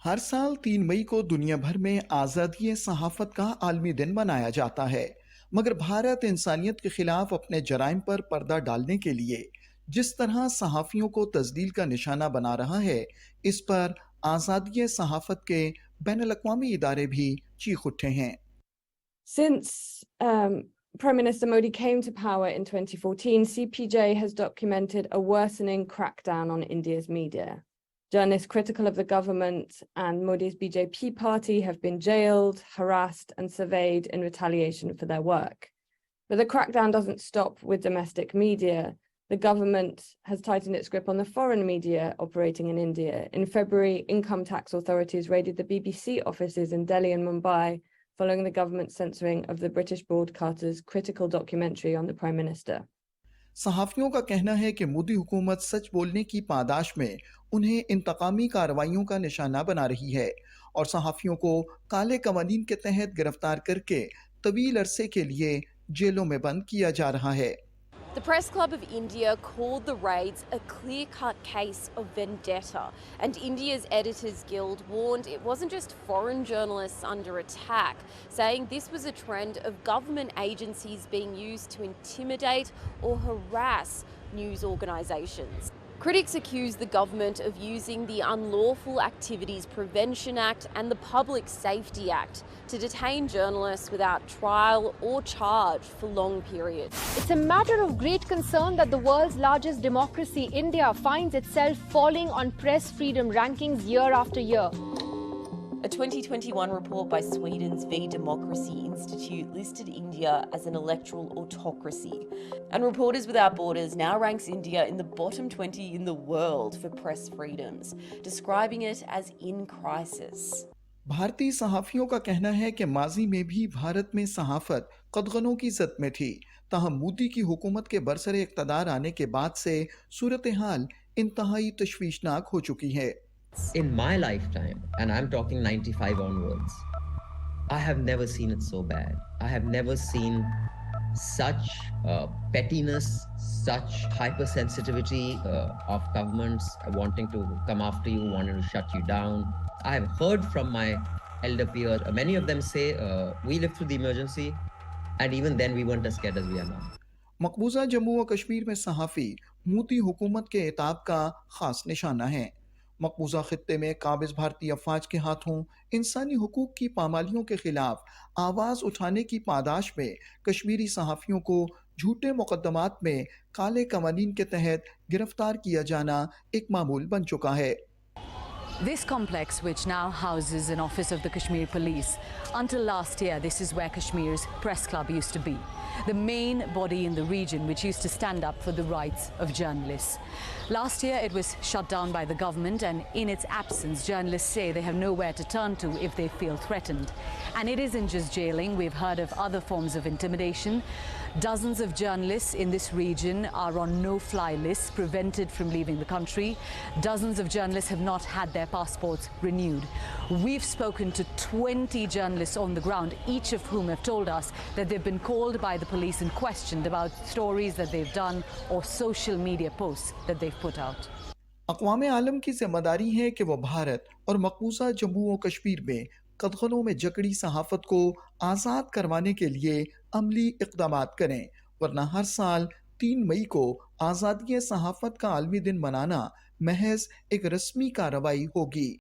हर साल 3 मई को दुनिया भर में आज़ादी सहाफ़त का आलमी दिन मनाया जाता है। मगर भारत इंसानियत के खिलाफ अपने जराइम पर पर्दा डालने के लिए जिस तरह सहाफ़ियों को तस्दील का निशाना बना रहा है, इस पर आज़ादी सहाफ़त के बैनुल अक़वामी इदारे भी चीख उठे हैं। Since Prime Minister Modi came to power in 2014, CPJ has documented a worsening crackdown on India's media. Journalists critical of the government and Modi's BJP party have been jailed, harassed, and surveyed in retaliation for their work. But the crackdown doesn't stop with domestic media. The government has tightened its grip on the foreign media operating in India. In February, income tax authorities raided the BBC offices in Delhi and Mumbai, following the government's censoring of the British broadcaster's critical documentary on the Prime Minister. सहाफ़ियों का कहना है कि मोदी हुकूमत सच बोलने की पादाश में उन्हें इंतकामी कार्रवाइयों का निशाना बना रही है और सहाफ़ियों को काले कवानीन के तहत गिरफ्तार करके तवील अरसे के लिए जेलों में बंद किया जा रहा है। The Press Club of India called the raids a clear-cut case of vendetta, and India's Editors Guild warned it wasn't just foreign journalists under attack, saying this was a trend of government agencies being used to intimidate or harass news organisations. Critics accuse the government of using the Unlawful Activities Prevention Act and the Public Safety Act to detain journalists without trial or charge for long periods. It's a matter of great concern that the world's largest democracy, India, finds itself falling on press freedom rankings year after year. A 2021 report by Sweden's V Democracy Institute listed India as an electoral autocracy. And Reporters Without Borders now ranks India in the bottom 20 in the world for press freedoms, describing it as in crisis. भारतीय सहाफ़ियों का कहना है कि माजी में भी भारत में सहाफ़त कदगनों की ज़द में थी, ताहम मोदी की हुकूमत के बरसरे इक़्तिदार आने के बाद से सूरत हाल इंतहाई तशवीशनाक हो चुकी है। In my lifetime, and I'm talking 95 onwards, I have never seen it so bad. I have never seen such pettiness, such hypersensitivity of governments wanting to come after you, wanting to shut you down. I have heard from my elder peers, many of them say, we lived through the emergency, and even then we weren't as scared as we are now. मकबूजा Jammu व कश्मीर में सहाफ़ी मोदी हुकूमत के इताब का ख़ास निशाना है। मकबूजा खित्ते में काबिज भारतीय अफवाज के हाथों इंसानी हुकूक की पामालियों के खिलाफ आवाज़ उठाने की पादाश में कश्मीरी सहाफ़ियों को झूठे मुकदमात में काले कवानीन के तहत गिरफ्तार किया जाना एक मामूल बन चुका है। This complex, which now houses an office of the Kashmir Police, until last year, this is where Kashmir's press club used to be, the main body in the region which used to stand up for the rights of journalists. Last year, it was shut down by the government, and in its absence, journalists say they have nowhere to turn to if they feel threatened. And it isn't just jailing. We've heard of other forms of intimidation. Dozens of journalists in this region are on no-fly lists, prevented from leaving the country. Dozens of journalists have not had their passports renewed. We've spoken to 20 journalists on the ground, each of whom have told us that they've been called by the police and questioned about stories that they've done or social media posts that they've put out. अक़वाम आलम की जिम्मेदारी है कि वह भारत और मकबूजा जम्मू व कश्मीर में कदगनों में जकड़ी सहाफ़त को आज़ाद करवाने के लिए अमली इक़दामात करें, वरना हर साल 3 मई को आज़ादी सहाफ़त का आलमी दिन मनाना महज एक रस्मी कार्रवाई होगी।